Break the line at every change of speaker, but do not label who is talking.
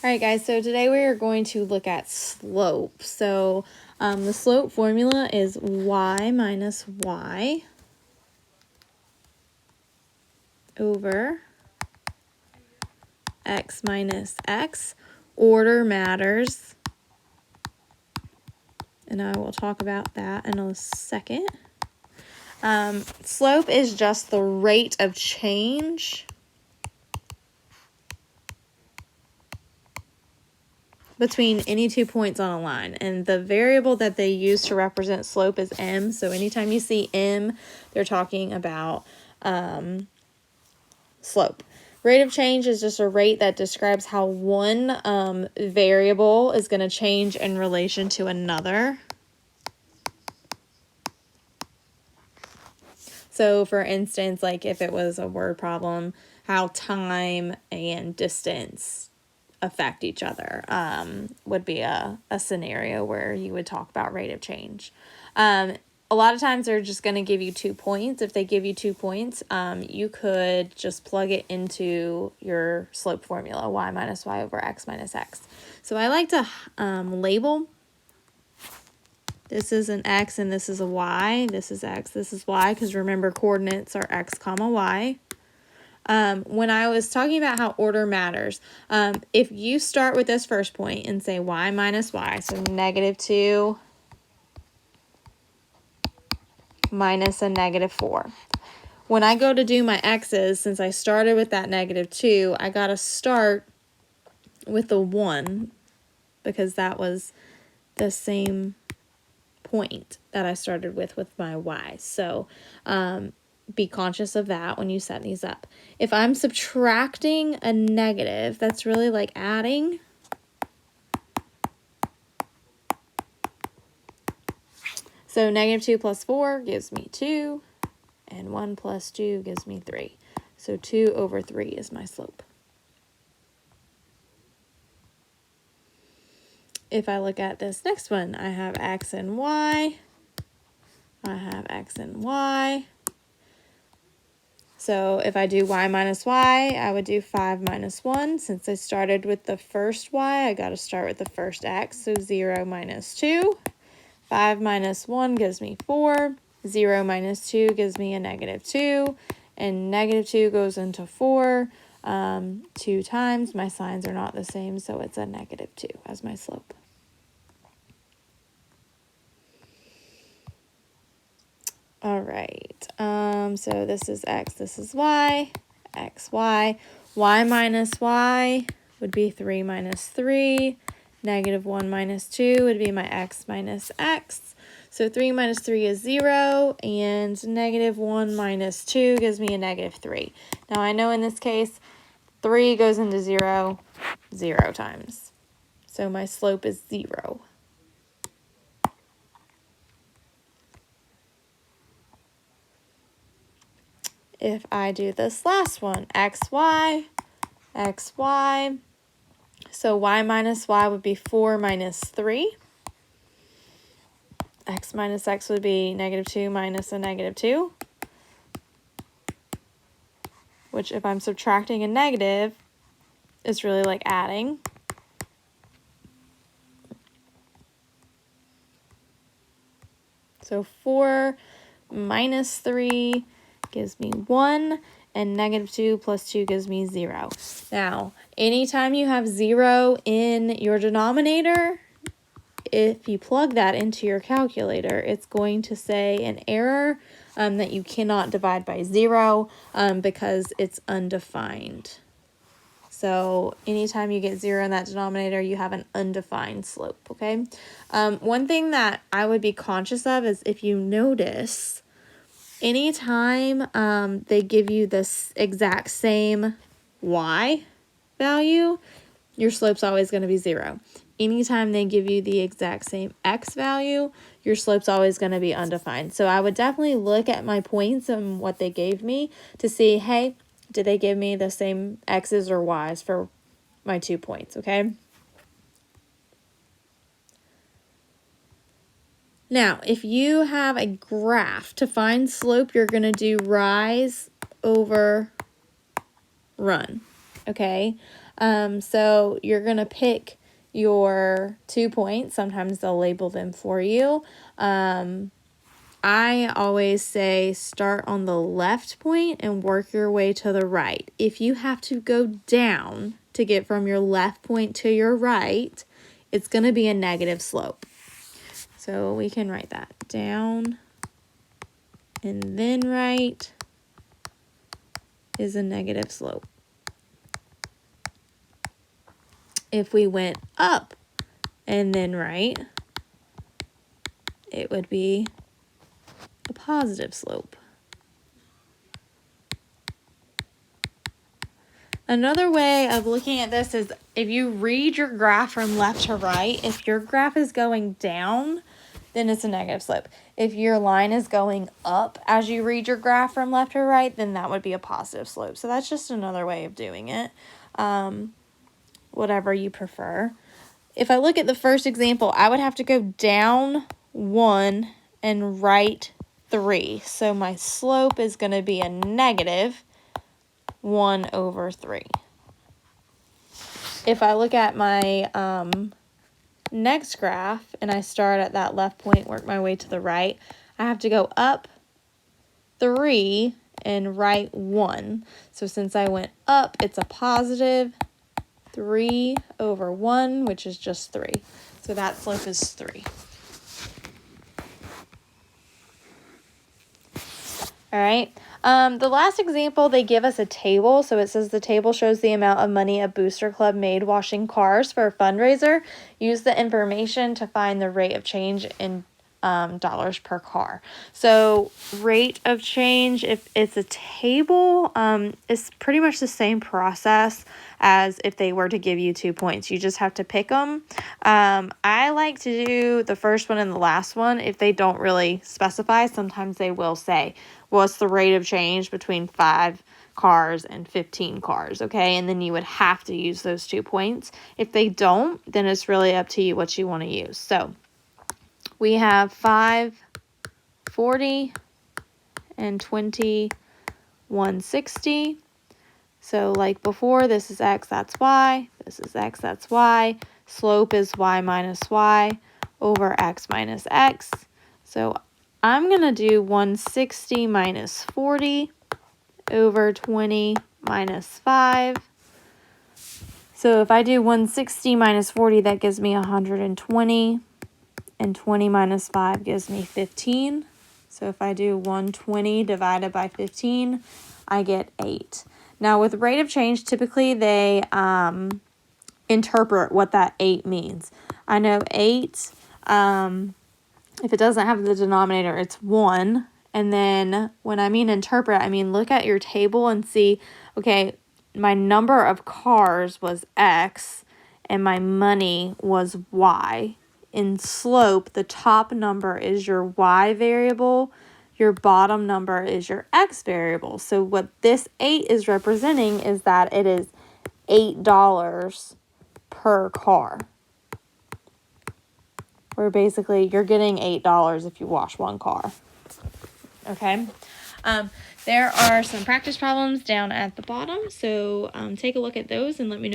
All right, guys, so today we are going to look at slope. So the slope formula is y minus y over x minus x. Order matters, and I will talk about that in a second. Slope is just the rate of change between any 2 points on a line, and the variable that they use to represent slope is m. So anytime you see m, they're talking about slope. Rate of change is just a rate that describes how one variable is going to change in relation to another. So for instance, like if it was a word problem, how time and distance affect each other would be a scenario where you would talk about rate of change. A lot of times they're just going to give you 2 points. If they give you 2 points, you could just plug it into your slope formula, y minus y over x minus x. So I like to label. This is an x and this is a y. This is x, this is y, because remember coordinates are x comma y. When I was talking about how order matters, if you start with this first point and say y minus y, so -2 minus a -4. When I go to do my x's, since I started with that -2, I got to start with the 1 because that was the same point that I started with my y. So, be conscious of that when you set these up. If I'm subtracting a negative, that's really like adding. So -2 plus 4 gives me 2, and 1 plus 2 gives me 3. So 2 over 3 is my slope. If I look at this next one, I have x and y. I have x and y. So if I do y minus y, I would do 5 minus 1. Since I started with the first y, I got to start with the first x. So 0 minus 2. 5 minus 1 gives me 4. 0 minus 2 gives me a -2. And -2 goes into 4 2 times. My signs are not the same, so it's a -2 as my slope. All right, so this is x, this is y, x, y. Y minus y would be 3 minus 3. -1 minus 2 would be my x minus x. So 3 minus 3 is 0, and -1 minus 2 gives me a -3. Now I know in this case, 3 goes into 0 times. So my slope is 0. If I do this last one, xy, xy, so y minus y would be 4 minus 3. X minus x would be -2 minus a -2, which if I'm subtracting a negative, is really like adding. So 4 minus 3 gives me 1, and -2 plus 2 gives me 0. Now, anytime you have 0 in your denominator, if you plug that into your calculator, it's going to say an error that you cannot divide by 0 because it's undefined. So anytime you get 0 in that denominator, you have an undefined slope, okay? One thing that I would be conscious of is if you notice, anytime they give you this exact same y value, your slope's always going to be 0. Anytime they give you the exact same x value, your slope's always going to be undefined. So I would definitely look at my points and what they gave me to see, hey, did they give me the same x's or y's for my 2 points, okay? Now, if you have a graph, to find slope, you're going to do rise over run, okay? So you're going to pick your 2 points. Sometimes they'll label them for you. I always say start on the left point and work your way to the right. If you have to go down to get from your left point to your right, it's going to be a negative slope. So we can write that down, and then right is a negative slope. If we went up and then right, it would be a positive slope. Another way of looking at this is if you read your graph from left to right, if your graph is going down, then it's a negative slope. If your line is going up as you read your graph from left to right, then that would be a positive slope. So that's just another way of doing it, whatever you prefer. If I look at the first example, I would have to go down 1 and right 3. So my slope is going to be a negative 1 over 3. If I look at my next graph and I start at that left point, work my way to the right, I have to go up 3 and right 1. So since I went up, it's a positive 3 over 1, which is just 3. So that slope is 3. All right. The last example, they give us a table. So it says the table shows the amount of money a booster club made washing cars for a fundraiser. Use the information to find the rate of change in dollars per car. So rate of change, if it's a table, it's pretty much the same process as if they were to give you 2 points. You just have to pick them. I like to do the first one and the last one. If they don't really specify, sometimes they will say, what's the rate of change between 5 cars and 15 cars, okay? And then you would have to use those 2 points. If they don't, then it's really up to you what you want to use. So we have 5, 40, and 20, 160. So like before, this is x, that's y. This is x, that's y. Slope is y minus y over x minus x. So I'm going to do 160 minus 40 over 20 minus 5. So if I do 160 minus 40, that gives me 120. And 20 minus 5 gives me 15. So if I do 120 divided by 15, I get 8. Now with rate of change, typically they interpret what that 8 means. I know 8, if it doesn't have the denominator, it's 1. And then when I mean interpret, I mean look at your table and see, okay, my number of cars was X and my money was Y. In slope, the top number is your Y variable, your bottom number is your X variable. So what this 8 is representing is that it is $8 per car. Where basically you're getting $8 if you wash one car. Okay. There are some practice problems down at the bottom, so take a look at those and let me know